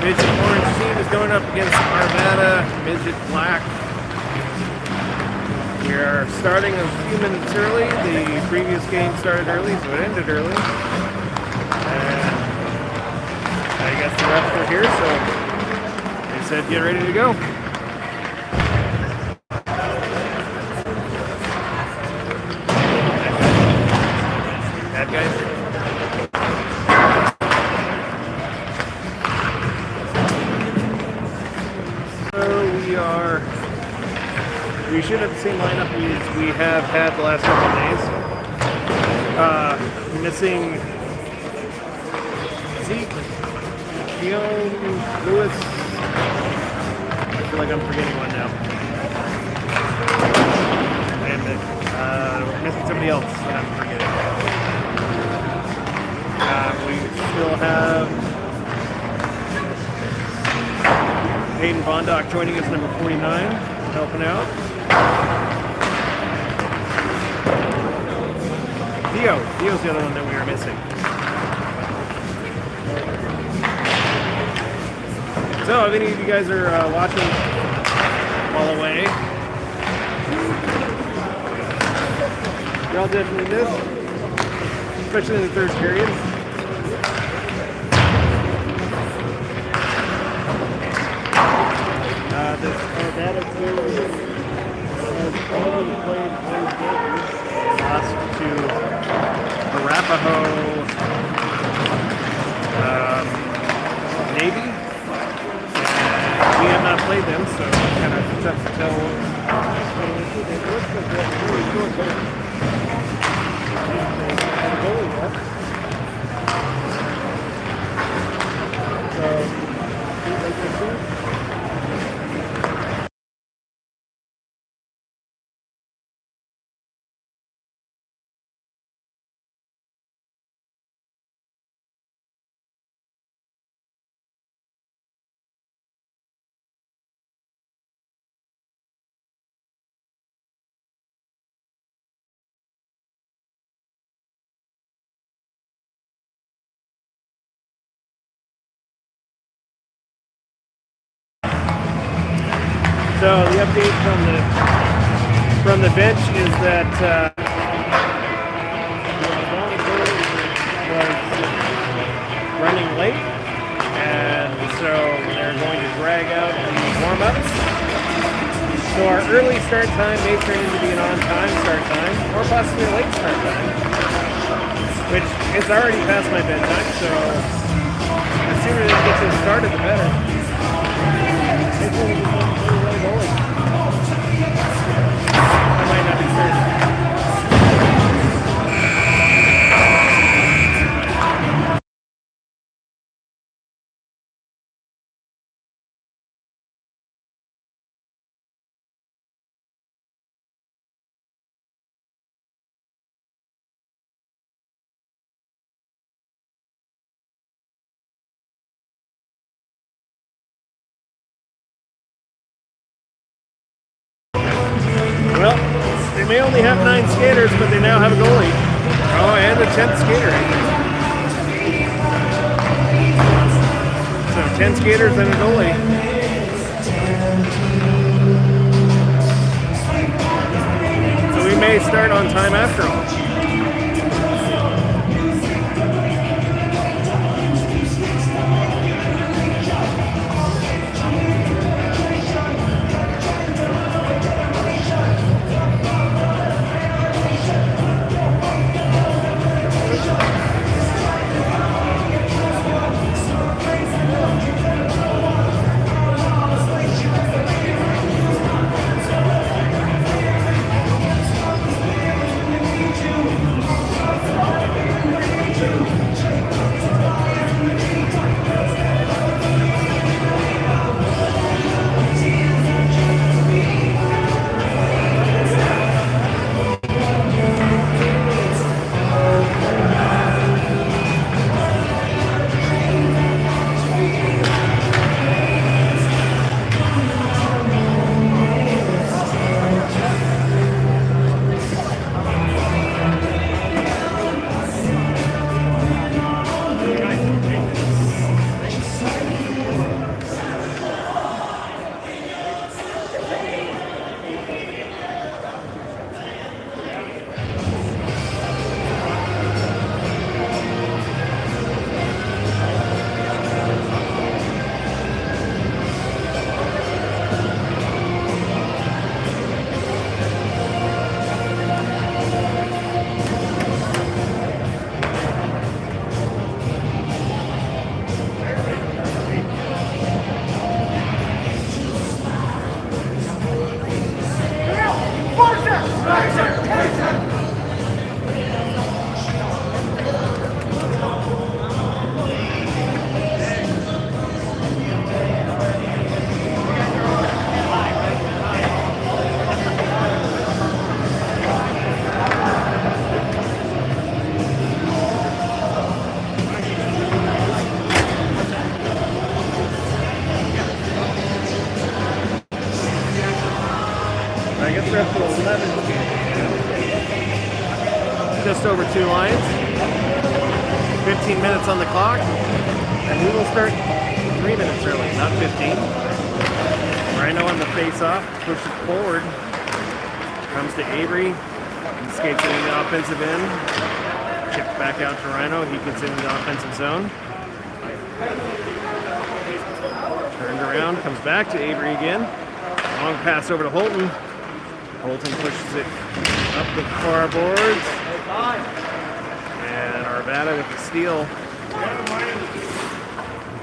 Midget orange team is going up against Arvada Midget black. We are starting a few minutes early. The previous game started early, so it ended early. And I guess the refs are here, so they said get ready to go. Bad guys. We should have the same lineup as we have had the last couple of days. Missing Zeke, Keon, Lewis. I feel like I'm forgetting one now. And we're missing somebody else that I'm forgetting. We still have Hayden Bondock joining us, number 49, helping out. Theo's the other one that we are missing. So, if any of you guys are watching while away, y'all definitely missed, especially in the third period. This Arvada team has only played one game. Lost to Arapaho Navy, and we have not played them, so it's kind of tough to tell. So the update from the bench is that was running late, and so they're going to drag out the warm-ups. So our early start time may turn into be an on-time start time, or possibly a late start time, which is already past my bedtime. So the sooner it gets us started, the better. I might not be certain. Well, they may only have 9 skaters, but they now have a goalie. Oh, and a 10th skater. So 10 skaters and a goalie. So we may start on time after all. I guess we're up to 11. Just over 2 lines. 15 minutes on the clock. And we will start 3 minutes early, not 15. Rhino on the face-off, pushes forward. Comes to Avery. He skates it in the offensive end. Chips back out to Rhino. He gets into the offensive zone. Turned around, comes back to Avery again. Long pass over to Holton. Holton pushes it up the far boards. And Arvada with the steal.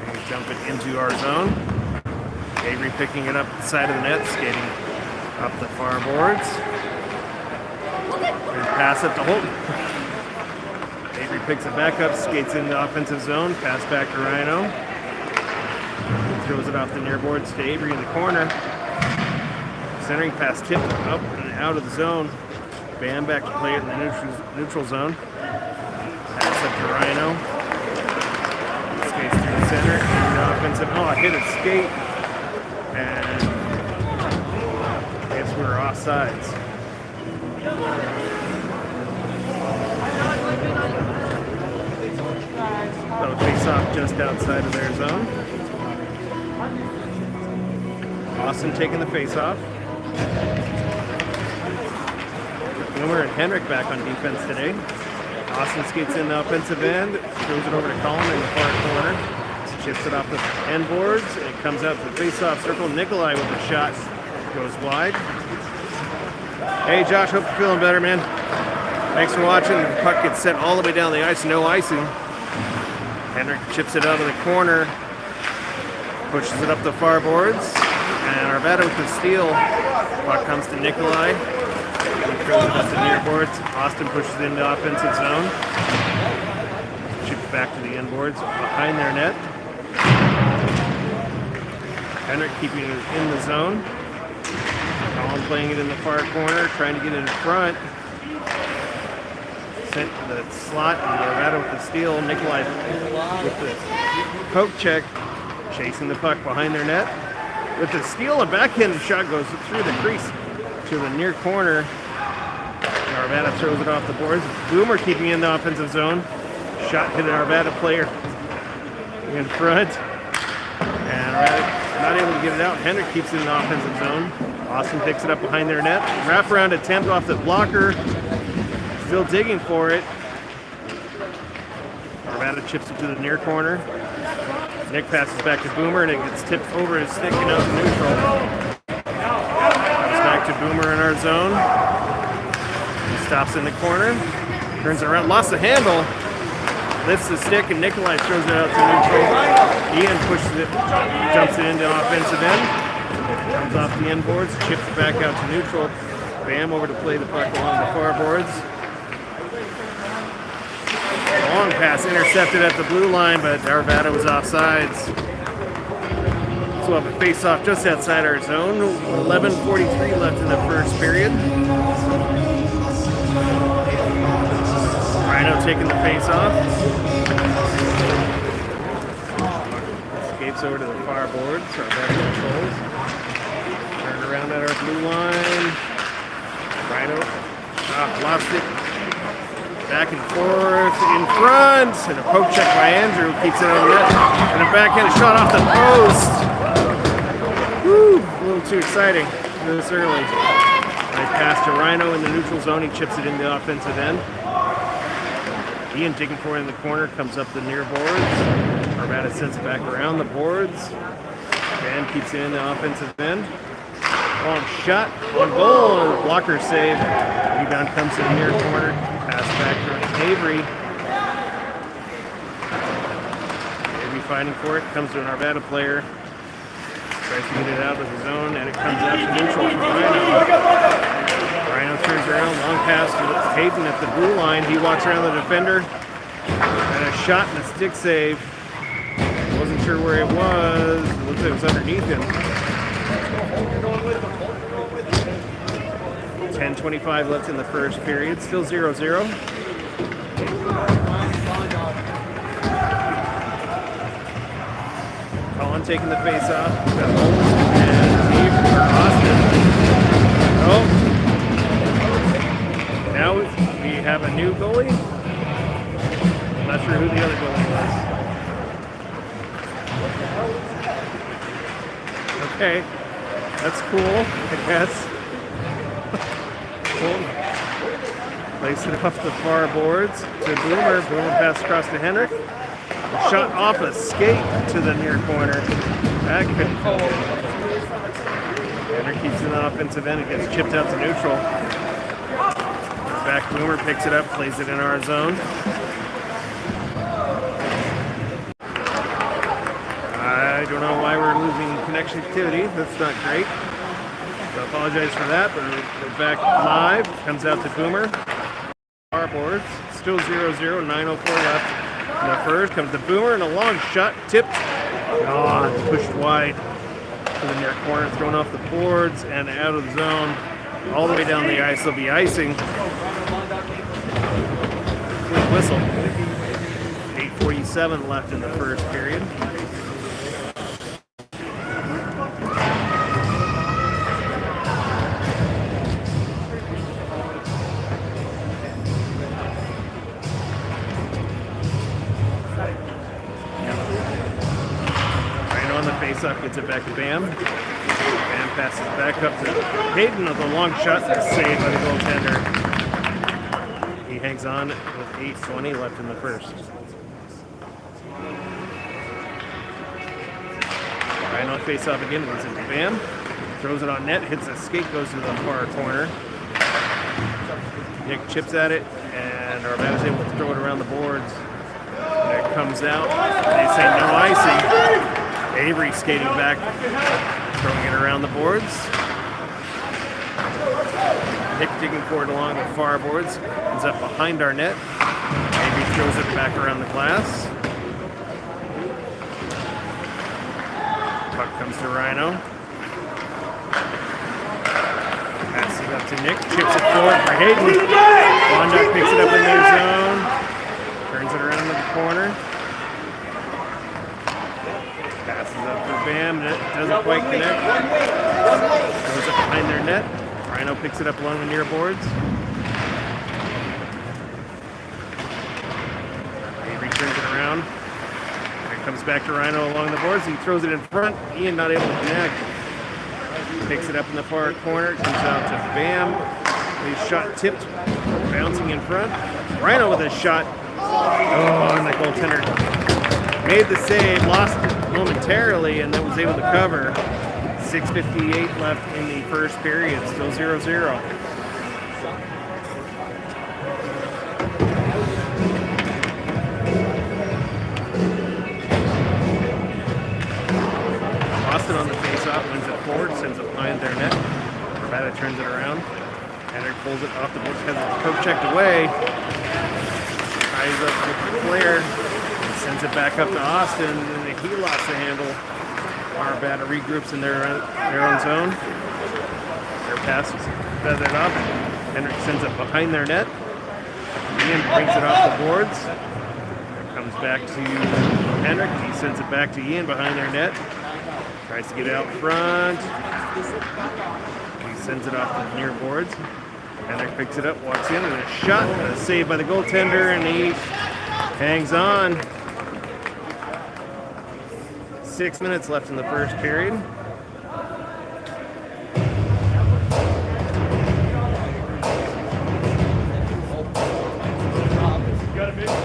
We dump it into our zone. Avery picking it up the side of the net, skating up the far boards. And pass up to Holton. Avery picks it back up, skates in the offensive zone, pass back to Rhino. Throws it off the near boards to Avery in the corner. Centering pass tipped up and out of the zone. Bam back to play it in the neutral zone. Pass up to Rhino. Skates through the center. And the offensive. Oh, I hit a skate. And I guess we were offsides. So face off just outside of their zone. Austin taking the face off. Boomer and Henrik back on defense today. Austin skates in the offensive end, throws it over to Colin in the far corner. Chips it off the end boards. It comes out to the face-off circle. Nikolai with the shot goes wide. Hey Josh, hope you're feeling better, man. Thanks for watching. The puck gets sent all the way down the ice, no icing. Henrik chips it out of the corner, pushes it up the far boards. And Arvada with the steal. Puck comes to Nikolai. He throws it up the near boards. Austin pushes it into offensive zone. Chips back to the end boards behind their net. Henrik keeping it in the zone. Colin playing it in the far corner, trying to get it in front. Sent to the slot, and Arvada with the steal. Nikolai with the poke check, chasing the puck behind their net. With the steal, a backhanded shot goes through the crease to the near corner. Arvada throws it off the boards. Boomer keeping in the offensive zone. Shot hit an Arvada player in front. And Arvada not able to get it out. Henrik keeps it in the offensive zone. Austin picks it up behind their net. Wraparound attempt off the blocker. Still digging for it. Arvada chips it to the near corner. Nick passes back to Boomer, and it gets tipped over his stick and out to neutral. Comes back to Boomer in our zone. He stops in the corner, turns around, lost the handle, lifts the stick, and Nikolai throws it out to neutral. Ian pushes it, jumps it into offensive end. Comes off the end boards, chips back out to neutral. Bam over to play the puck along the far boards. Long pass intercepted at the blue line, but Arvada was offsides. So we'll have a face-off just outside our zone. 11:43 left in the first period. Rhino taking the face-off. Escapes over to the far boards. Arvada controls. Turned around at our blue line. Rhino lost it. Back and forth, in front, and a poke check by Andrew, keeps it on the net, and a backhand shot off the post. Woo, a little too exciting this early. Nice pass to Rhino in the neutral zone, he chips it into the offensive end. Ian digging for it in the corner, comes up the near boards. Arvada sends it back around the boards. Van keeps it in the offensive end. Long shot, on goal, and a blocker save. Rebound comes to the near corner. Pass back to Avery. Avery fighting for it. Comes to an Arvada player. Tries to get it out of the zone, and it comes out to neutral for Rhino. Rhino turns pass to Hayden at the blue line. He walks around the defender. And a shot and a stick save. Wasn't sure where it was. It looks like it was underneath him. 10:25 left in the first period. Still 0-0. Colin taking the face off. And Steve or Austin. Oh. Now we have a new goalie. Not sure who the other goalie was. Okay. That's cool, I guess. Place it off the far boards to Boomer. Boomer pass across to Henrik. Shot off a skate to the near corner. That couldn't fall. Henrik keeps it in the offensive end. It gets chipped out to neutral. Back Boomer picks it up, plays it in our zone. I don't know why we're losing connection activity. That's not great. So I apologize for that, but we're back live. Comes out to Boomer. Our boards. Still 0-0, 9:04 left in the first. Comes to Boomer and a long shot. Tipped. Oh, pushed wide to the near corner. Thrown off the boards and out of the zone. All the way down the ice. They'll be icing. Quick whistle. 8:47 left in the first period. Face-off gets it back to Bam. Bam passes back up to Hayden with a long shot that's saved by the goaltender. He hangs on with 8:20 left in the first. Rhino face-off again, runs into Bam. Throws it on net, hits a skate, goes to the far corner. Nick chips at it, and Arvada's able to throw it around the boards. And it comes out. They say no icing. Avery skating back, throwing it around the boards. Nick digging forward along the far boards. Comes up behind our net. Avery throws it back around the glass. Puck comes to Rhino. Passes it up to Nick. Chips it forward for Hayden. Wanduk picks it up in their zone. Turns it around to the corner. Passes up for Bam, and it doesn't quite connect. Goes up behind their net. Rhino picks it up along the near boards. Avery turns it around. And it comes back to Rhino along the boards. He throws it in front. Ian not able to connect. Picks it up in the far corner. Comes out to Bam. His shot tipped, bouncing in front. Rhino with a shot. Oh, and the goaltender made the save, lost it momentarily, and then was able to cover. 6:58 left in the first period, still 0-0. Austin on the face-off, wins it forward, sends it behind their net. Arvada turns it around. Henrik pulls it off the board, has it poke checked away. Ties up with the flare. Sends it back up to Austin, and he lost the handle. Arvada regroups in their own zone. Their pass is feathered up. Henrik sends it behind their net. Ian brings it off the boards. It comes back to Henrik. He sends it back to Ian behind their net. Tries to get out front. He sends it off the near boards. Henrik picks it up, walks in, and a shot. A save by the goaltender, and he hangs on. 6 minutes left in the first period.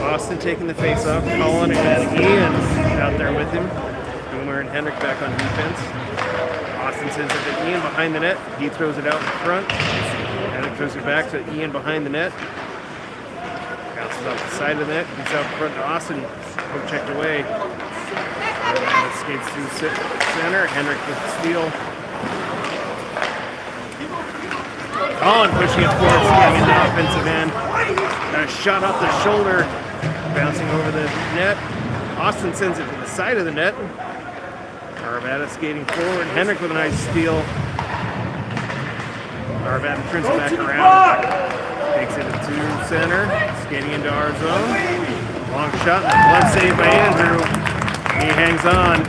Austin taking the face off. Colin and Ian out there with him. Boomer and Henrik back on defense. Austin sends it to Ian behind the net. He throws it out in front. Henrik throws it back to Ian behind the net. Bounces off the side of the net. He's out in front to Austin. Poke checked away. Skates through center. Henrik with the steal. Colin pushing it forward, skating in the offensive end. A shot off the shoulder, bouncing over the net. Austin sends it to the side of the net. Arvada skating forward. Henrik with a nice steal. Arvada turns it back around. Takes it to center. Skating into our zone. Long shot. Glove save by Andrew. He hangs on.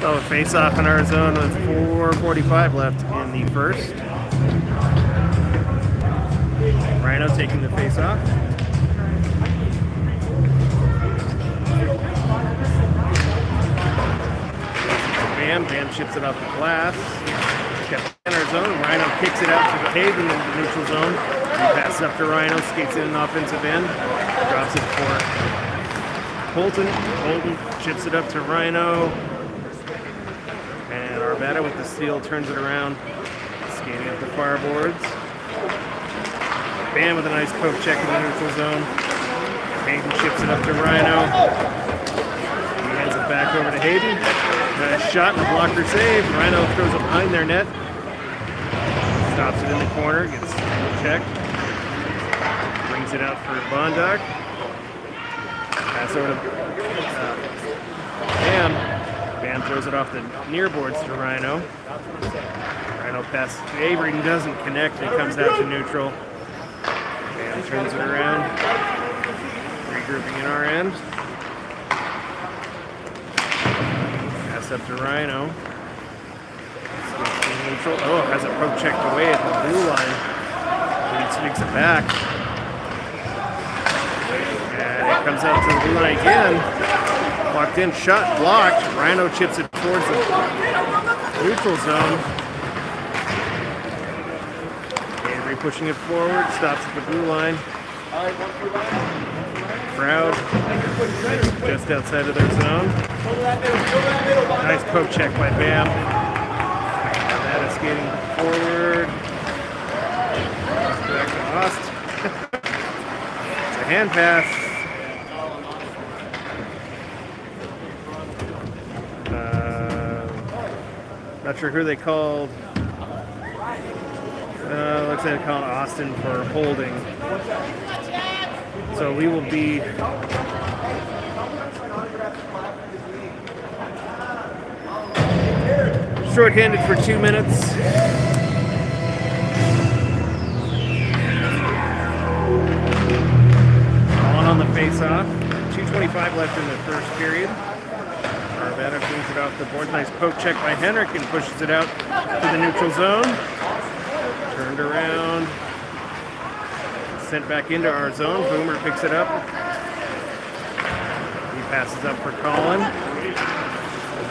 So face off in our zone with 4:45 left in the first. Rhino taking the face off. Bam chips it off the glass. Kept in our zone. Rhino kicks it out to the Haven in the neutral zone. He passes up to Rhino, skates in an offensive end. Drops it for Holton. Holton chips it up to Rhino. And Arvada with the steal turns it around. Skating up the far boards. Bam with a nice poke check in the neutral zone. Hayden chips it up to Rhino. He hands it back over to Hayden. A shot and a blocker save. Rhino throws it behind their net. Stops it in the corner. Gets checked. Brings it out for Bondoc. Pass over to Bam. Bam throws it off the near boards to Rhino. Rhino passes to Avery and doesn't connect. It comes out to neutral. Bam turns it around. Regrouping in our end. Pass up to Rhino. Neutral. Oh, has it poke checked away at the blue line. He sneaks it back. And it comes out to the blue line again. Walked in, shot, blocked. Rhino chips it towards the neutral zone. Avery pushing it forward, stops at the blue line. Crowd just outside of their zone. Nice poke check by Bam. That is skating forward. Back to Ost. It's a hand pass. Not sure who they called. Looks like they called Austin for holding. So we will be short-handed for 2 minutes. On the face-off. 2:25 left in the first period. Arvada brings it off the board. Nice poke check by Henrik and pushes it out to the neutral zone. Turned around. Sent back into our zone. Boomer picks it up. He passes up for Colin. There's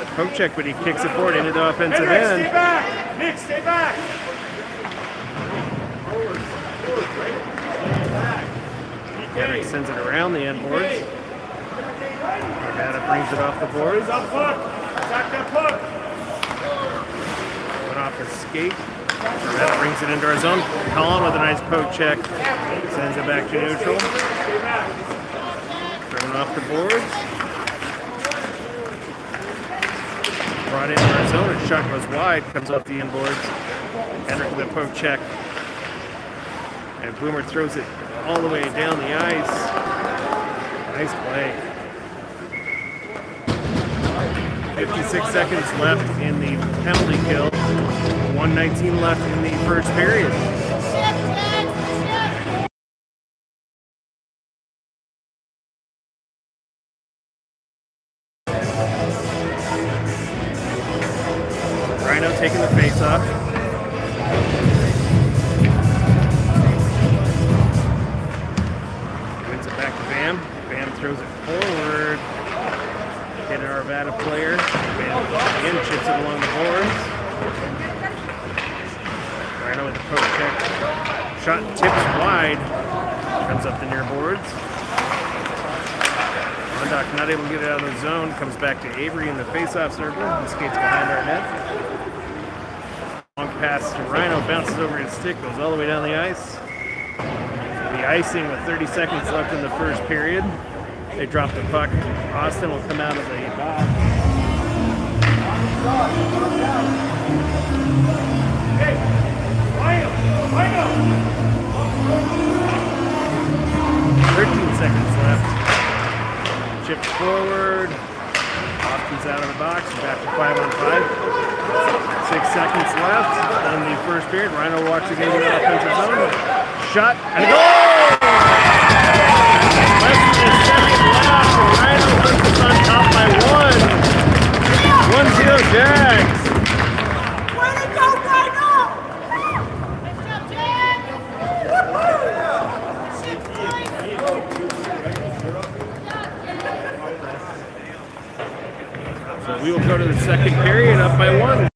a poke check, but he kicks it forward into the offensive end. Stay back! Nick, stay back! Henrik sends it around the end boards. Arvada brings it off the boards. Attack that puck! Went off his skate. Arvada brings it into our zone. Colin with a nice poke check. Sends it back to neutral. Thrown off the boards. Brought into our zone. A shot goes wide. Comes off the end boards. Henrik with a poke check. And Boomer throws it all the way down the ice. Nice play. 56 seconds left in the penalty kill. 1:19 left in the first period. Rhino taking the face off. Wins it back to Bam. Bam throws it forward. Hit an Arvada player. Bam again chips it along the boards. Rhino with the poke check. Shot tips wide. Comes up the near boards. Bondoc not able to get it out of the zone. Comes back to Avery in the face-off circle. He skates behind our net. Long pass to Rhino. Bounces over his stick. Goes all the way down the ice. The icing with 30 seconds left in the first period. They drop the puck. Austin will come out of the box. Hey, Rhino! 13 seconds left. Chipped forward. Austin's out of the box. Back to 5-on-5. 6 seconds left in the first period. Rhino walks again in the offensive zone. Shot and goal! Less than a second left. Rhino puts us on top by 1. 1-0 Jags. Way to go, Rhino! So we will go to the second period up by 1.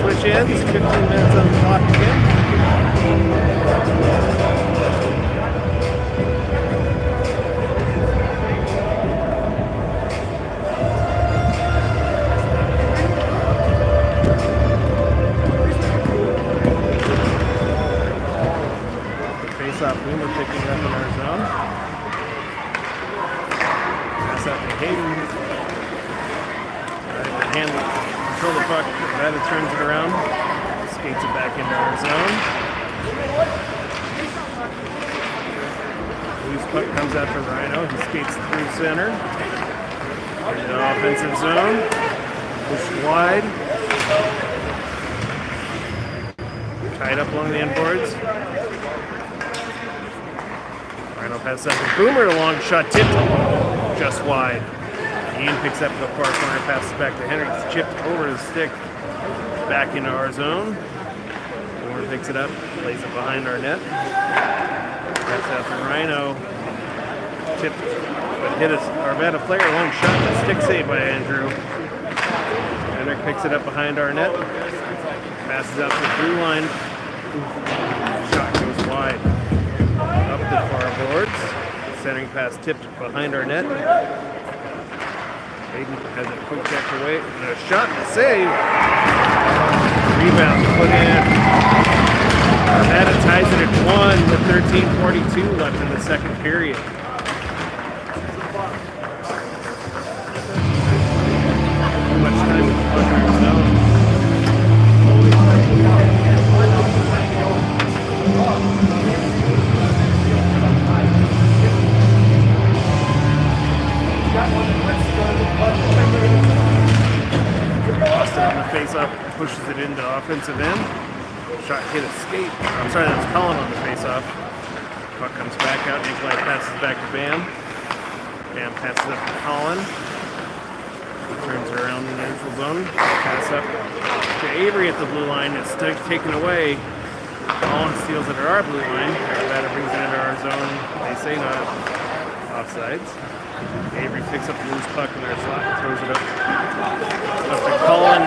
Switch ends, 15 minutes on the clock again. Face-off Boomer picking up in our zone. Pass out to Hayden. Handle. Control the puck, Arvada turns it around, skates it back into our zone. Loose puck comes out for Rhino, he skates through center. Into the offensive zone, pushed wide. Tied up along the end boards. Rhino passes up to Boomer, a long shot tipped just wide. Ian picks up the far corner, passes back to Hendricks, chipped over the stick, back into our zone. Boomer picks it up, lays it behind our net. Pass out to Rhino, tipped, but hit us. Arvada player, long shot, and stick save by Andrew. Hendrick picks it up behind our net, passes out to the blue line. Shot goes wide, up the far boards. Centering pass tipped behind our net. Hayden has it poked back away. And a shot and a save. Rebound put in. Arvada ties it at 1 with 13:42 left in the second period. Too much time with the puck in our zone. Austin on the face-off pushes it into offensive end. Shot hit a skate. I'm sorry, that was Colin on the face-off. Puck comes back out. Nikolai passes back to Bam. Bam passes up to Colin. He turns around in the neutral zone. Pass up to Avery at the blue line. It's taken away. Colin steals it at our blue line. Arvada brings it into our zone. They say not offsides. Avery picks up the loose puck in their slot and throws it up. Up to Cullen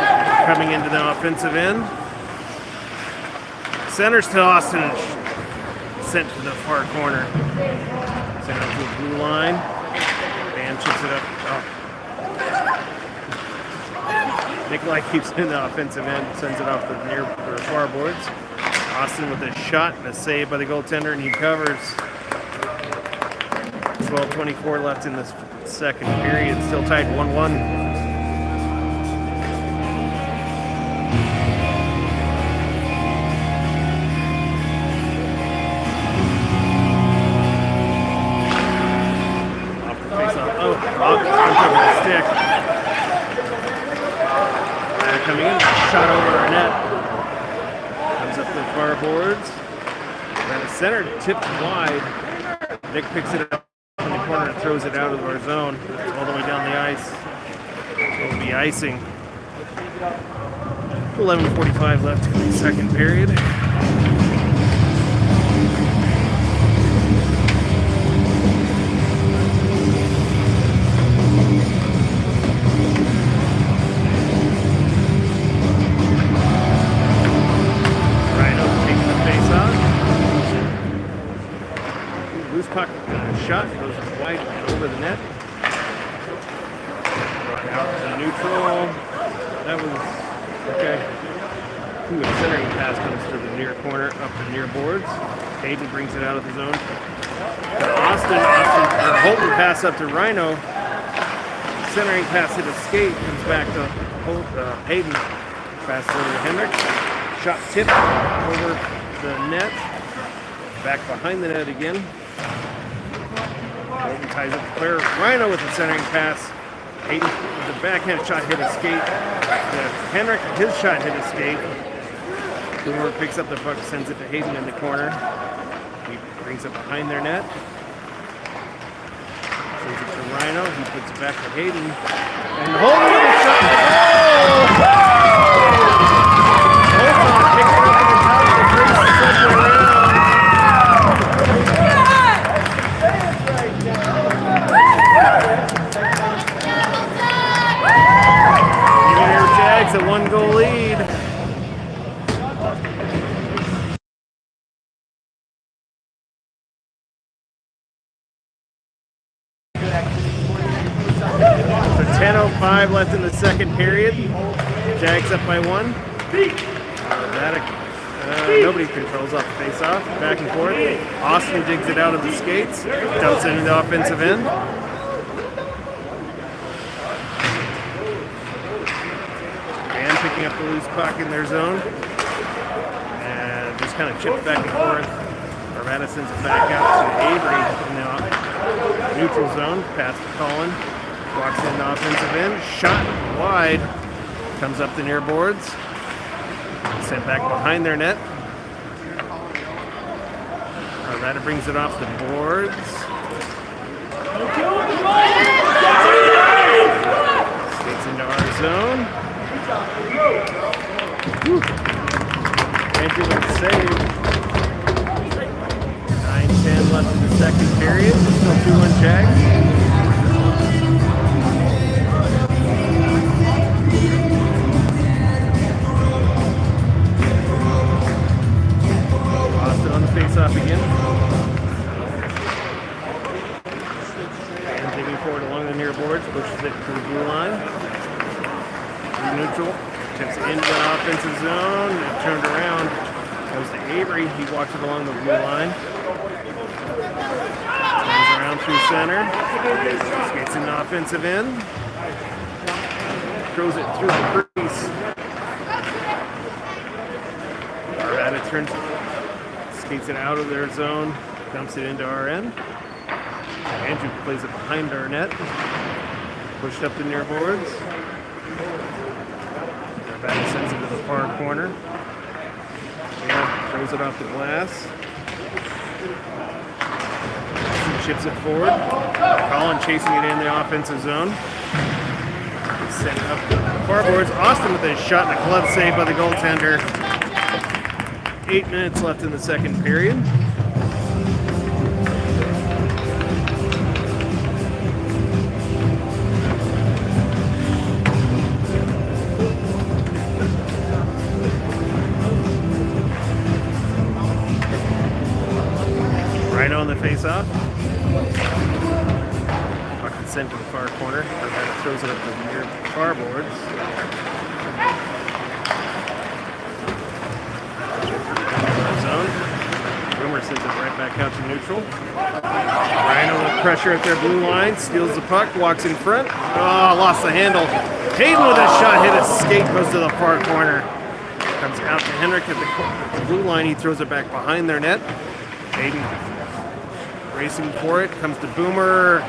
coming into the offensive end. Centers to Austin and sent to the far corner. Center to the blue line. Van chips it up. Oh. Nikolai keeps it in the offensive end, sends it off the near or far boards. Austin with a shot and a save by the goaltender, and he covers. 12:24 left in this second period, still tied 1-1. Stick. Coming in, shot over our net. Comes up the far boards. And the center tipped wide. Nick picks it up in the corner and throws it out of our zone. All the way down the ice. It will be icing. 11:45 left in the second period. Puck shot goes wide over the net. Brought out to neutral. That was okay. Ooh, a centering pass comes to the near corner, up the near boards. Hayden brings it out of the zone. Austin Holton pass up to Rhino. Centering pass hit a skate, comes back to Hayden. Pass over to Henrik. Shot tipped over the net. Back behind the net again. Holton ties up the clear. Rhino with the centering pass. Hayden with the backhand shot hit a skate. Henrik, his shot hit a skate. Boomer picks up the puck, sends it to Hayden in the corner. He brings it behind their net. Sends it to Rhino. He puts it back to Hayden. And Holton with a shot. Holton picks it up in the top of the crease, sends it around. Jags a 1-goal lead. So 10:05 left in the second period. Jags up by 1. Nobody controls off the face-off. Back and forth. Austin digs it out of the skates. Dumps it into the offensive end. Picking up the loose puck in their zone. And just kind of chips back and forth. Arvada sends it back out to Avery in the neutral zone. Pass to Colin. Walks in the offensive end. Shot wide. Comes up the near boards. Sent back behind their net. Arvada brings it off the boards. Skates into our zone. Andrew with the save. 9:10 left in the second period. Still 2-1 Jags. Austin on the face-off again. And digging forward along the near boards, pushes it to the blue line. Neutral, tips into the offensive zone, and turned around, goes to Avery, he walks it along the blue line, turns around through center, skates in the offensive end, throws it through the crease. Arvada turns, skates it out of their zone, dumps it into our end. Andrew plays it behind our net, pushed up the near boards. Arvada sends it to the far corner. Yeah, throws it off the glass. Chips it forward. Colin chasing it in the offensive zone. Sent up the far boards. Austin with a shot and a glove save by the goaltender. 8 minutes left in the second period. Rhino on the face-off. Puck is sent to the far corner. Arvada throws it up to the near far boards. Zone. Boomer sends it right back out to neutral. Rhino with pressure at their blue line, steals the puck, walks in front. Oh, lost the handle. Hayden with a shot, hit a skate, goes to the far corner. Comes out to Henrik at the blue line. He throws it back behind their net. Hayden racing for it, comes to Boomer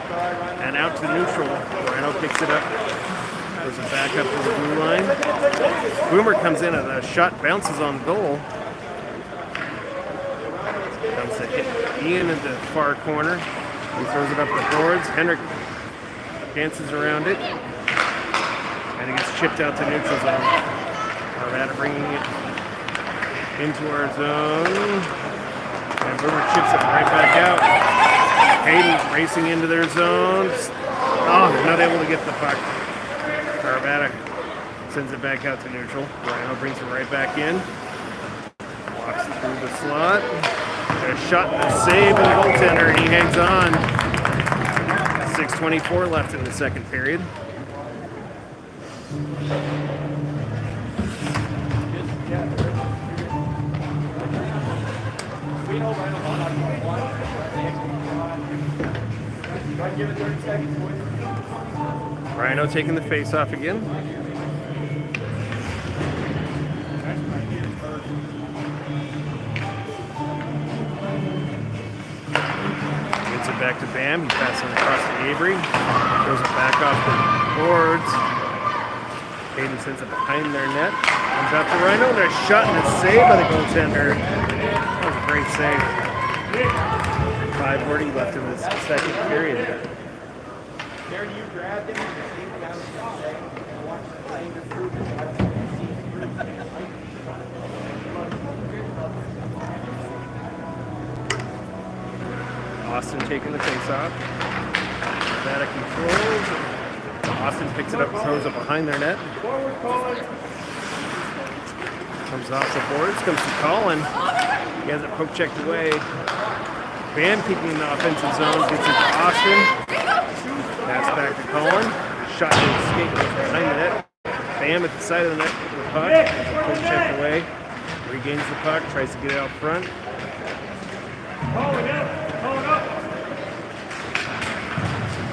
and out to neutral. Rhino picks it up, throws it back up to the blue line. Boomer comes in and a shot bounces on goal. Comes to Ian in the far corner. He throws it up the boards. Henrik dances around it. And it gets chipped out to neutral zone. Arvada bringing it into our zone. And Boomer chips it right back out. Hayden racing into their zone. Oh, not able to get the puck. Arvada sends it back out to neutral. Rhino brings it right back in. Walks through the slot. A shot and a save by the goaltender, and he hangs on. 6:24 left in the second period. Rhino taking the face off again. Gets it back to Bam. He passes it across to Avery. Throws it back off the boards. Hayden sends it behind their net. Comes out to Rhino. There's a shot and a save by the goaltender. That was a great save. 5:40 left in this second period. Austin taking the face off. Arvada controls. Austin picks it up, throws it behind their net. Comes off the boards, comes to Colin. He has it poke checked away. Bam keeping in the offensive zone, gets it to Austin. Pass back to Colin. Shot to escape behind the net. Bam at the side of the net with the puck. Poke checked away. Regains the puck, tries to get it out front.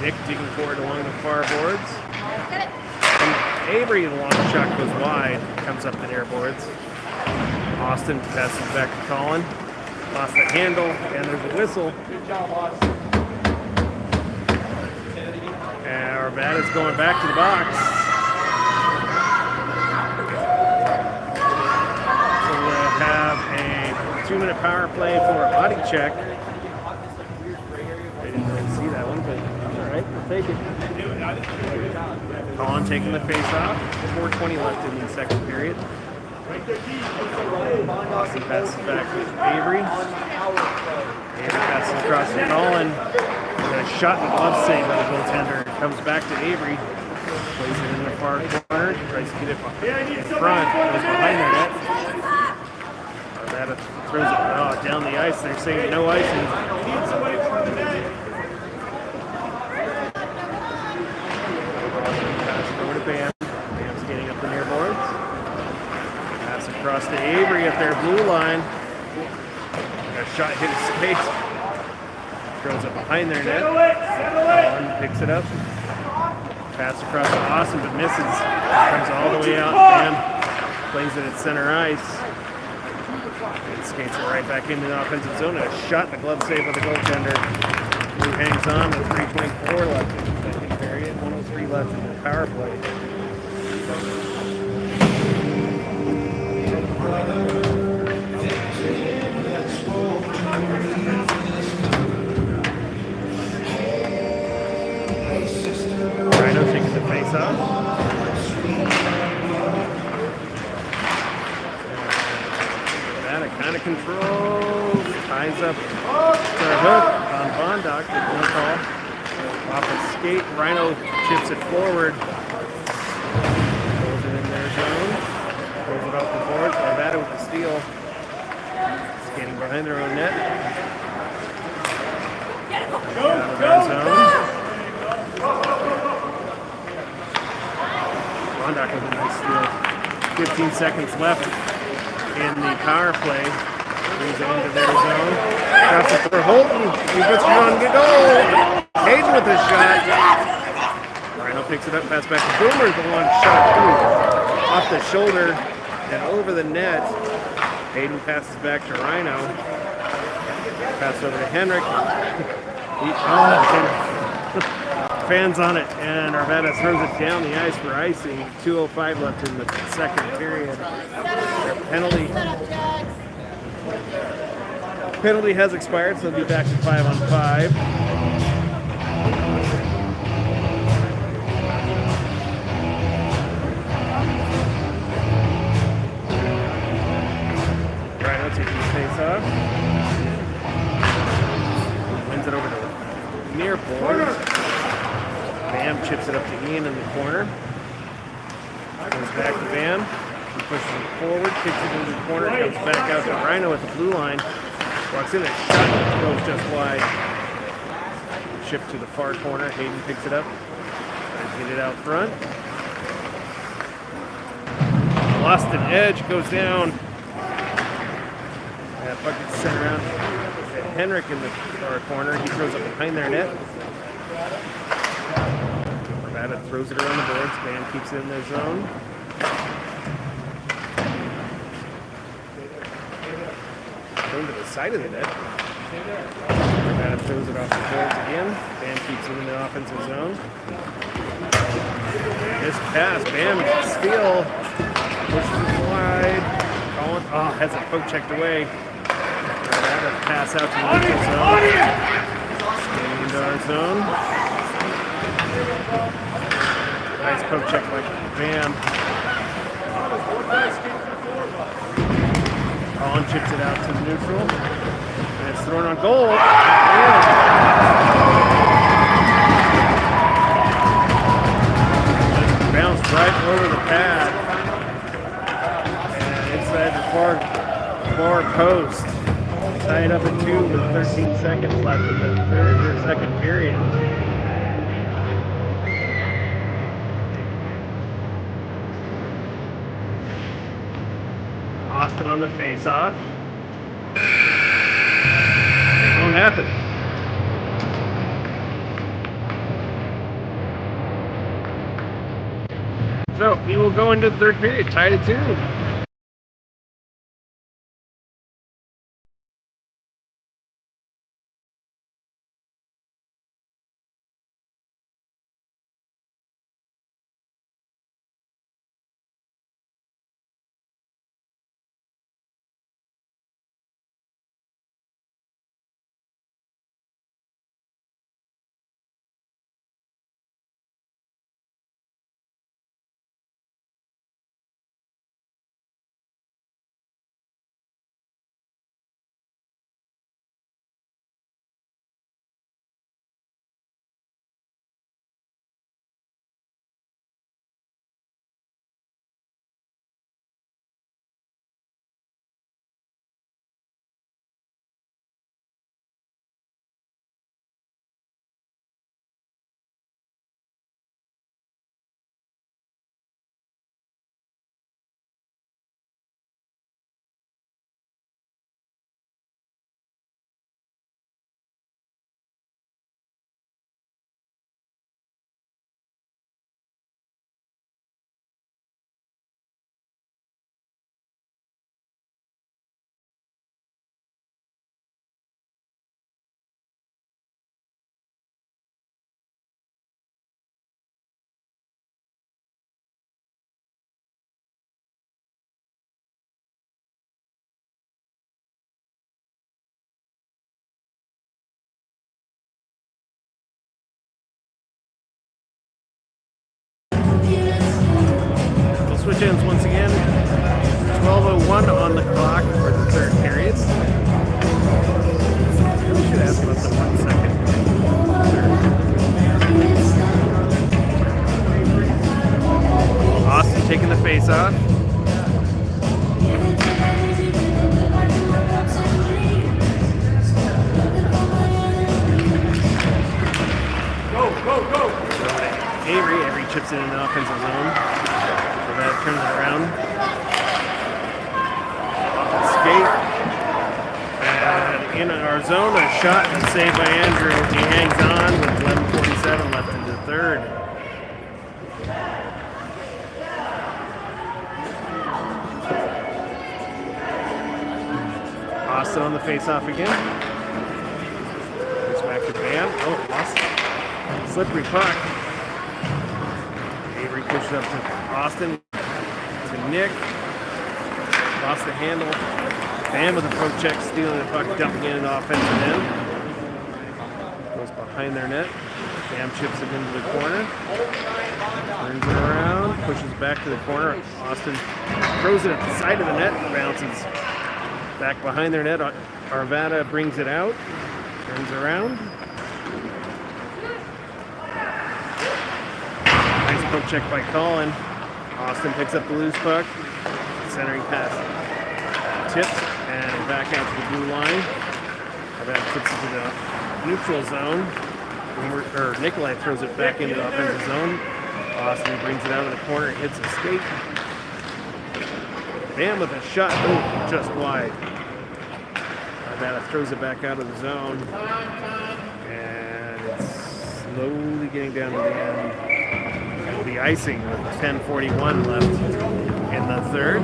Nick digging forward along the far boards. And Avery, the long shot goes wide, comes up the near boards. Austin passes back to Colin. Lost the handle, and there's a whistle. Good job, Austin. And Arvada's going back to the box. So we'll have a 2-minute power play for a body check. I didn't really see that one, but all right, we'll take it. Colin taking the face off. 4:20 left in the second period. Austin passes back with Avery. Avery passes across to Colin. A shot and glove save by the goaltender. Comes back to Avery. Plays it in the far corner. Tries to get it in front. Goes behind the net. Arvada throws it down the ice. They're saying no icing. Pass it over to Bam. Bam's getting up the near boards. Pass across to Avery at their blue line. A shot hit his face. Throws it behind their net. Colin picks it up. Pass across to Austin, but misses. Comes all the way out. Bam plays it at center ice. And skates it right back into the offensive zone. A shot and a glove save by the goaltender. Who hangs on with 3:24 left in the second period. 1:03 left in the power play. Rhino taking the face off. That kind of controls. Ties up for a hook on Bondock. Good call. Off a skate. Rhino chips it forward. Throws it in their zone. Throws it off the board. Arvada with the steal. Skating behind their own net. Out of their zone. Bondock with a nice steal. 15 seconds left in the power play. Brings it into their zone. Drops it for Holton. He puts it on the goal. Hayden with his shot. Rhino picks it up, pass back to Boomer. The one shot off the shoulder and over the net. Hayden passes back to Rhino. Pass over to Henrik. Fans on it, and Arvada throws it down the ice for icing. 2:05 left in the second period. Penalty has expired, so they'll be back to 5-on-5. Rhino taking the face off. Wins it over to near boards. Bam chips it up to Ian in the corner. Goes back to Bam. He pushes it forward, kicks it into the corner, comes back out to Rhino at the blue line. Walks in, a shot goes just wide. Chip to the far corner. Hayden picks it up. Tries to get it out front. Lost an edge, goes down. That puck gets sent around to Henrik in the far corner. He throws it behind their net. Arvada throws it around the boards. Bam keeps it in their zone. Going to the side of the net. Arvada throws it off the boards again. Bam keeps it in the offensive zone. This pass, Bam steal. Pushes it wide. Colin, has it poke checked away. Arvada pass out to the neutral zone. Staying into our zone. Nice poke check by Bam. Colin chips it out to the neutral. And it's thrown on goal. Bounced right over the pad. And inside the far post. Tied up at 2 with 13 seconds left in the second period. Austin on the face-off. It won't happen. So we will go into the third period, tied at 2. Switch ends once again. 12:01 on the clock for the third period. We should ask about the 1 second. Austin taking the face off. Go! Avery chips it in the offensive zone. That turns it around. our zone. A shot and a save by Andrew. He hangs on with 11:47 left in the third. Austin on the face-off again. Goes back to Bam. Oh, lost. Slippery puck. Avery pushes up to Austin. To Nick. Lost the handle. Bam with a poke check, stealing the puck, dumping it into offensive end. Goes behind their net. Bam chips it into the corner. Turns it around, pushes back to the corner. Austin throws it at the side of the net, bounces back behind their net. Arvada brings it out, turns around. Nice poke check by Colin. Austin picks up the loose puck. Centering pass tipped and back out to the blue line. Arvada tips it to the neutral zone. Nikolai throws it back into the offensive zone. Austin brings it out of the corner, hits a skate. Bam with a shot, oh, just wide. Arvada throws it back out of the zone. And it's slowly getting down to the end. It'll be icing with 10:41 left in the third.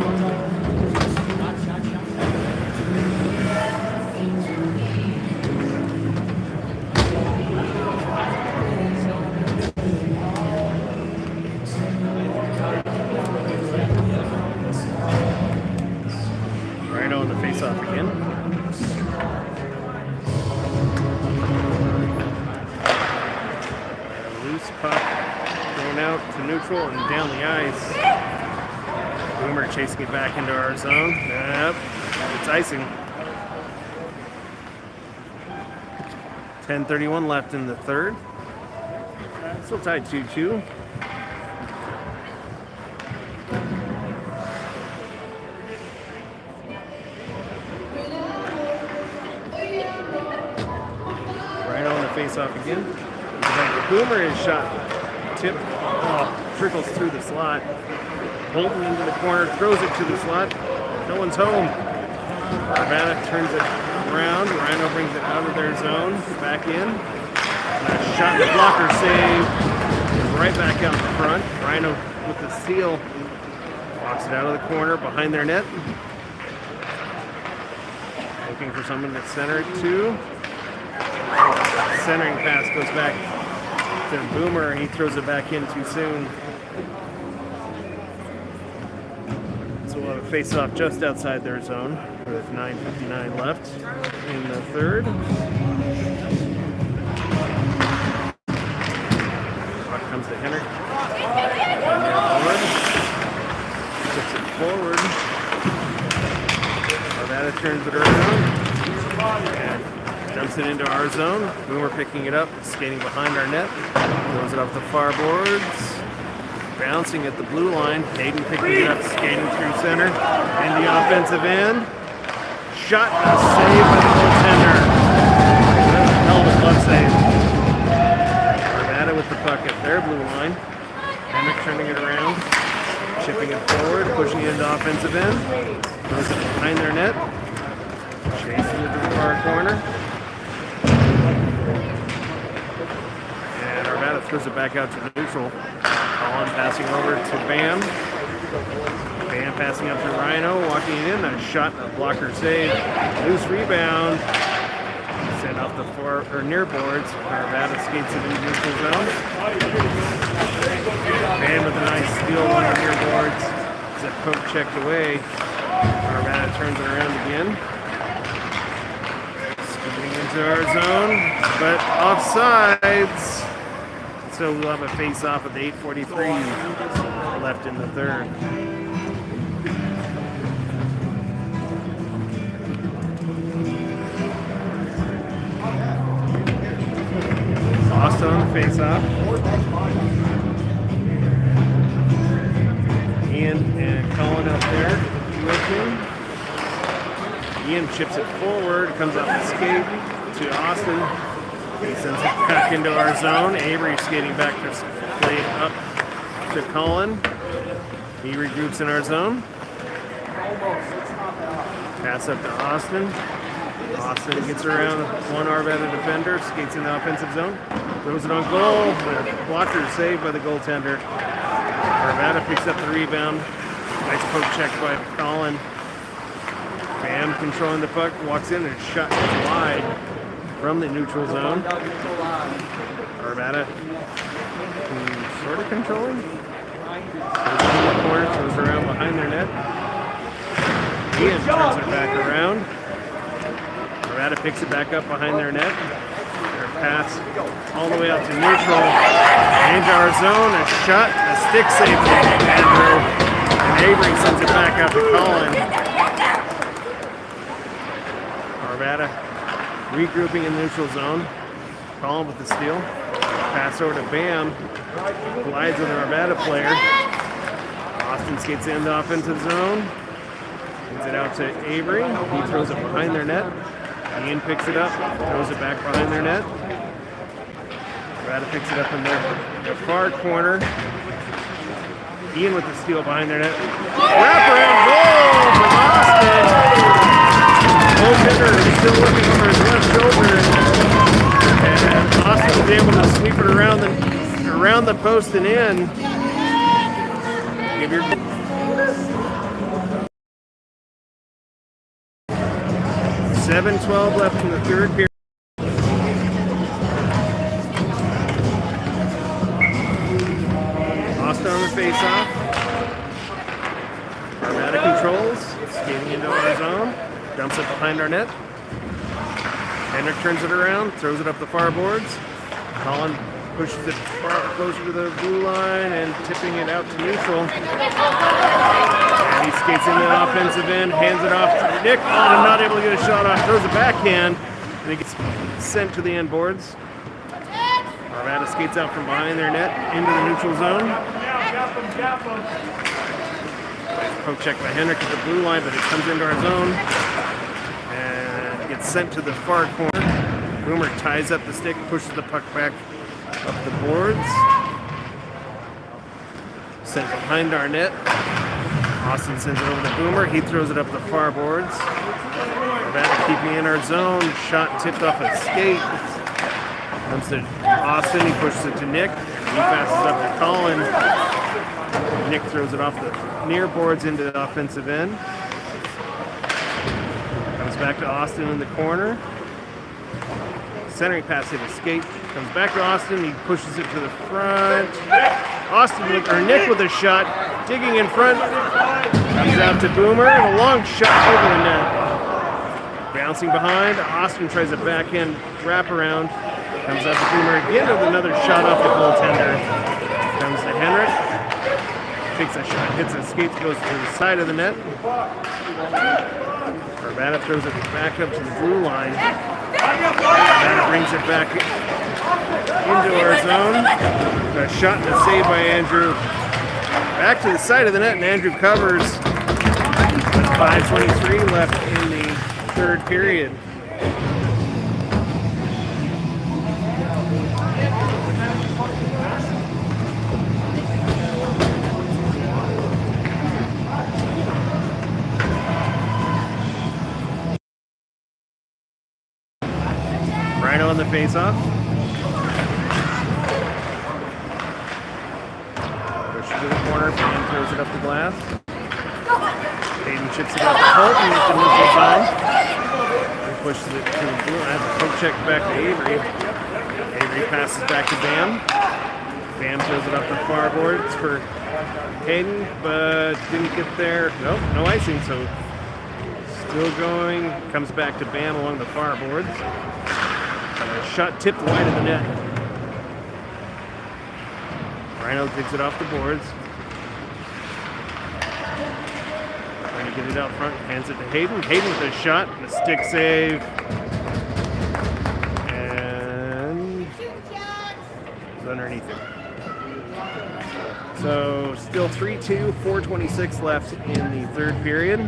Right on the face-off again. Loose puck thrown out to neutral and down the ice. Boomer chasing it back into our zone. Yep, it's icing. 10:31 left in the third. Still tied 2-2. Right on the face-off again. Boomer is shot. Tip. Oh, trickles through the slot. Bolton into the corner, throws it to the slot. No one's home. Arvada turns it around. Rhino brings it out of their zone. Back in. And a shot and a blocker save. Right back out in front. Rhino with the steal. Walks it out of the corner behind their net. Looking for someone to center it to. Centering pass goes back to Boomer. He throws it back in too soon. So we'll have a face-off just outside their zone with 9:59 left in the third. Puck comes to Henrik. Puts it forward. Arvada turns it around. And dumps it into our zone. Boomer picking it up, skating behind our net. Throws it off the far boards. Bouncing at the blue line. Hayden picking it up, skating through center. In the offensive end. Shot and a save by the goaltender. Hell of a glove save. Arvada with the puck at their blue line. Henrik turning it around. Chipping it forward, pushing it into offensive end. Throws it behind their net. Chasing it to the far corner. And Arvada throws it back out to neutral. Colin passing over to Bam. Bam passing up to Rhino, walking it in. A shot and a blocker save. Loose rebound. Sent off the far or near boards. Arvada skates it into neutral zone. Bam with a nice steal on the near boards. Is that poke checked away? Arvada turns it around again. Scooting into our zone, but offsides. So we'll have a face-off with 8:43 left in the third. Austin on the face-off. Ian and Colin out there with him. Ian chips it forward, comes up the skate to Austin. He sends it back into our zone. Avery skating back to play up to Colin. He regroups in our zone. Pass up to Austin. Austin gets around one Arvada defender, skates in the offensive zone, throws it on goal, but blocker saved by the goaltender. Arvada picks up the rebound. Nice poke check by Colin. Bam controlling the puck, walks in and shot wide from the neutral zone. Arvada sort of controlling. Goes in the corner, throws around behind their net. Ian turns it back around. Arvada picks it back up behind their net. Their pass all the way out to neutral. Into our zone, a shot, a stick save from Andrew. And Avery sends it back out to Colin. Arvada regrouping in the neutral zone. Colin with the steal. Pass over to Bam. Glides with an Arvada player. Austin skates in the offensive zone. Sends it out to Avery. He throws it behind their net. Ian picks it up, throws it back behind their net. Arvada picks it up in their far corner. Ian with the steal behind their net. Wraparound goal from Austin. Goaltender is still looking over his left shoulder. And Austin was able to sweep it around the post and in. Give your 7:12 left in the third period. Austin on the face-off. Arvada controls, skating into our zone, dumps it behind our net. Hendrick turns it around, throws it up the far boards. Colin pushes it far closer to the blue line and tipping it out to neutral. And he skates into the offensive end, hands it off to Nick. Oh, and not able to get a shot off, throws a backhand, and it gets sent to the end boards. Arvada skates out from behind their net into the neutral zone. Poke check by Hendrick at the blue line, but it comes into our zone. And gets sent to the far corner. Boomer ties up the stick, pushes the puck back up the boards. Sent behind our net. Austin sends it over to Boomer. He throws it up the far boards. Arvada keeping in our zone. Shot tipped off a skate. Comes to Austin. He pushes it to Nick. He passes up to Colin. Nick throws it off the near boards into the offensive end. Comes back to Austin in the corner. Centering pass hit a skate. Comes back to Austin. He pushes it to the front. Nick with a shot. Digging in front. Comes out to Boomer. And a long shot over the net. Bouncing behind. Austin tries a backhand wraparound. Comes out to Boomer again with another shot off the goaltender. Comes to Henrik. Takes a shot. Hits a skate. Goes to the side of the net. Arvada throws it back up to the blue line. Arvada brings it back into our zone. A shot and a save by Andrew. Back to the side of the net, and Andrew covers. 5:23 left in the third period. Rhino on the face-off. Pushes to the corner, Payne throws it up the glass. Hayden chips it out to Holt and it's the neutral zone. He pushes it to the blue. Has a poke check back to Avery. Avery passes back to Bam. Bam throws it up the far boards for Hayden, but didn't get there. Nope, no icing, so still going. Comes back to Bam along the far boards. Shot tipped wide of the net. Rhino takes it off the boards. Trying to get it out front, hands it to Hayden. Hayden with a shot, and a stick save. And it's underneath it. So still 3-2, 4:26 left in the third period.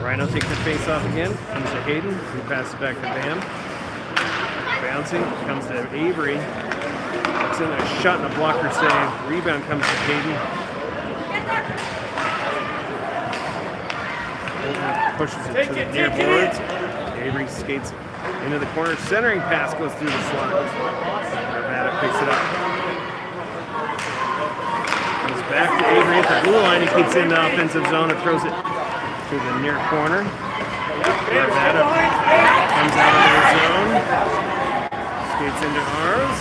Rhino takes the face off again, comes to Hayden, who passes back to Bam. Bouncing, comes to Avery. Looks in a shot and a blocker save. Rebound comes to Hayden. Pushes it to the near boards. Avery skates into the corner. Centering pass goes through the slot. Arvada picks it up. Comes back to Avery at the blue line. He keeps in the offensive zone and throws it to the near corner. Arvada comes out of their zone. Skates into ours.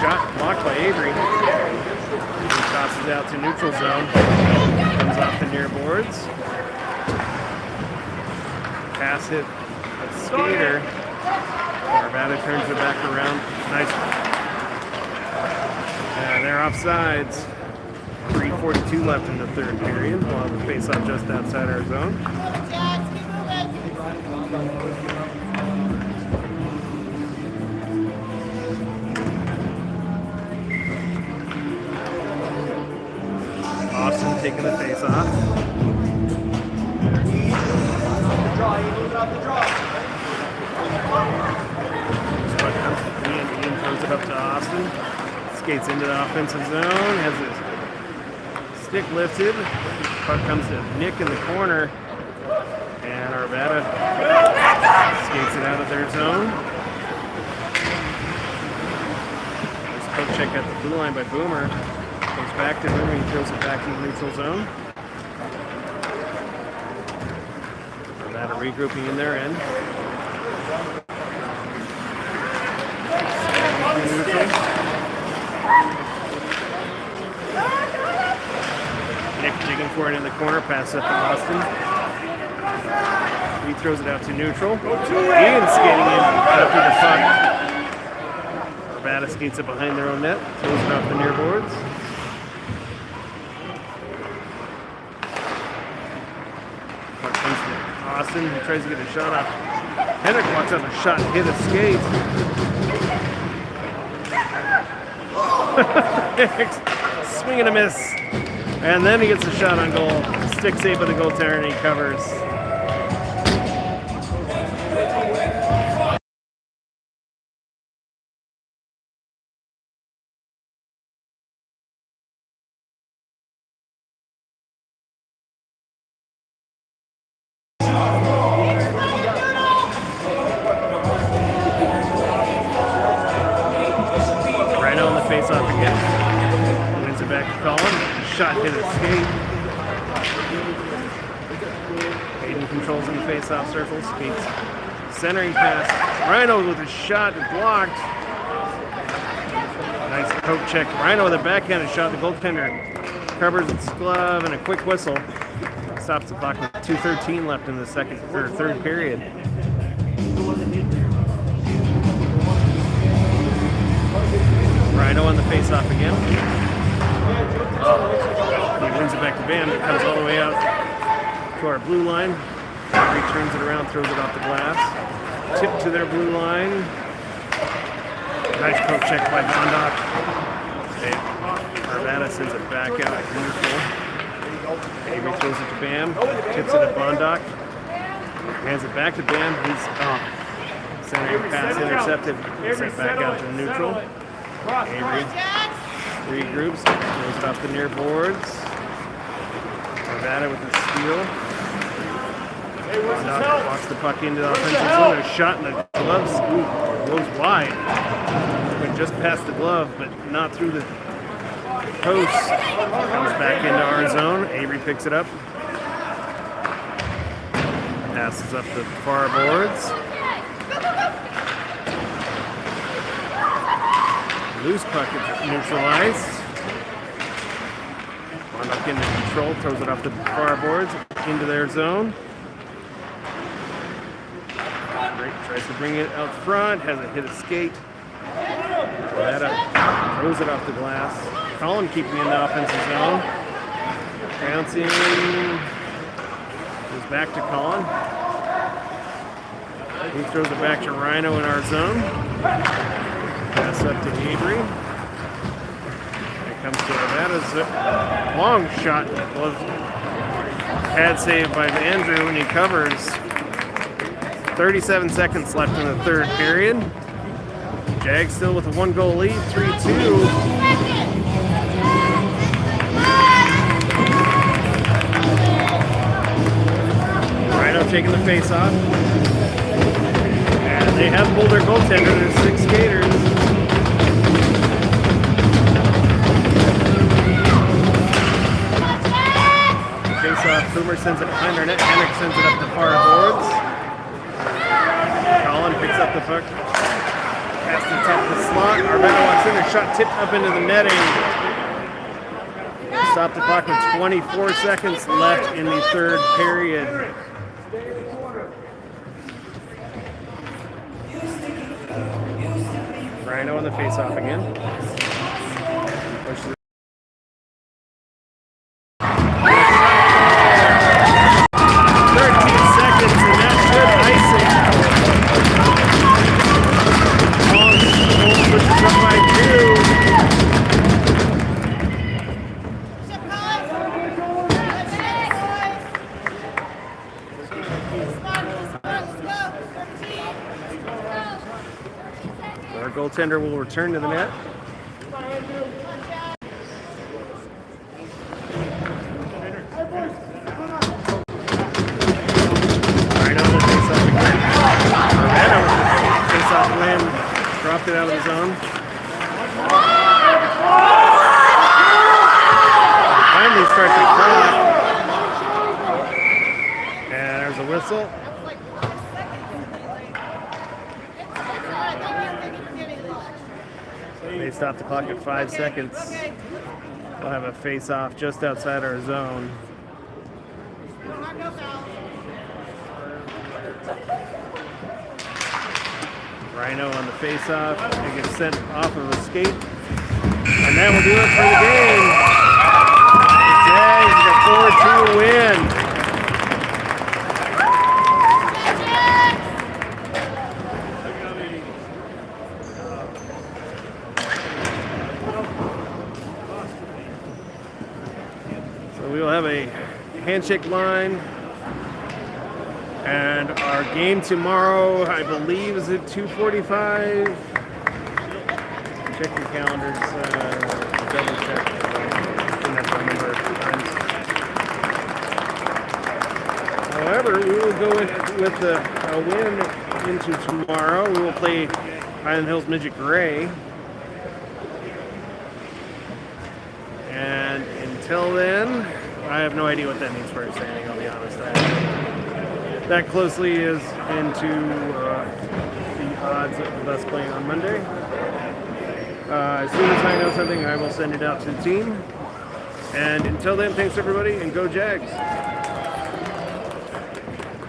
Shot blocked by Avery. He tosses out to neutral zone. Comes off the near boards. Pass hit a skater. Arvada turns it back around. Nice. They're offsides. 3:42 left in the third period. We'll have the face-off just outside our zone. Austin taking the face-off. Ian throws it up to Austin. Skates into the offensive zone. Has his stick lifted. Puck comes to Nick in the corner. And Arvada skates it out of their zone. Nice poke check at the blue line by Boomer. Goes back to Boomer. He throws it back in the neutral zone. Arvada regrouping in their end. Nick digging for it in the corner, pass up to Austin. He throws it out to neutral. Ian skating in after the puck. Arvada skates it behind their own net, throws it off the near boards. Puck comes to Austin, he tries to get a shot off. Henrik walks up a shot and hit a skate. Swing and a miss. And then he gets a shot on goal. Stick save by the goaltender and he covers. Face-off again. Wins it back to Colin. Shot hit a skate. Hayden controls in the face-off circle. Skates. Centering pass. Rhino with a shot blocked. Nice poke check. Rhino with a backhanded shot. The goaltender covers its glove and a quick whistle. Stops the puck with 2:13 left in the third period. Rhino on the face-off again. He wins it back to Bam. It comes all the way out to our blue line. He turns it around, throws it off the glass. Tip to their blue line. Nice poke check by Bondock. Arvada sends it back out to neutral. Avery throws it to Bam. Tips it to Bondock. Hands it back to Bam. He's centering pass intercepted. Sent back out to neutral. Avery regroups, throws it off the near boards. Arvada with the steal. Walks the puck into the offensive zone. A shot in the gloves. Goes wide. Went just past the glove, but not through the post. Comes back into our zone. Avery picks it up. Passes up the far boards. Loose puck is neutralized. Bondock into control, throws it off the far boards into their zone. Tries to bring it out front, has it hit a skate. Arvada throws it off the glass. Colin keeping in the offensive zone. Bouncing. Goes back to Colin. He throws it back to Rhino in our zone. Pass up to Avery. Here comes to Arvada's long shot. Pad save by Andrew, and he covers. 37 seconds left in the third period. Jags still with a 1-goal lead, 3-2. taking the face off. And they have pulled their goaltender. There's 6 skaters. Face off. Boomer sends it behind our net. Henrik sends it up the far boards. Colin picks up the puck. Pass to the top of the slot. Arvada walks in. Their shot tipped up into the netting. Stop the clock with 24 seconds left in the third period. Rhino on the face-off again. Push the 13 seconds, and that should ice it. Long pushes up by 2. Our goaltender will return to the net. Right on the face-off again. Arvada with the face-off win. Dropped it out of the zone. Finally start the clock. And there's a whistle. They stop the clock at 5 seconds. We'll have a face-off just outside our zone. Rhino on the face-off. It gets sent off of a skate. And that will do it for the game. The Jags get a 4-2 win. We will have a handshake line, and our game tomorrow, I believe, is at 2:45. Check your calendars. Double check. I think that's our number of times. However, we will go with a win into tomorrow. We will play Hyland Hills Midget Gray. And until then, I have no idea what that means for our standing, I'll be honest. That closely is into the odds of us playing on Monday. As soon as I know something, I will send it out to the team. And until then, thanks everybody, and go Jags.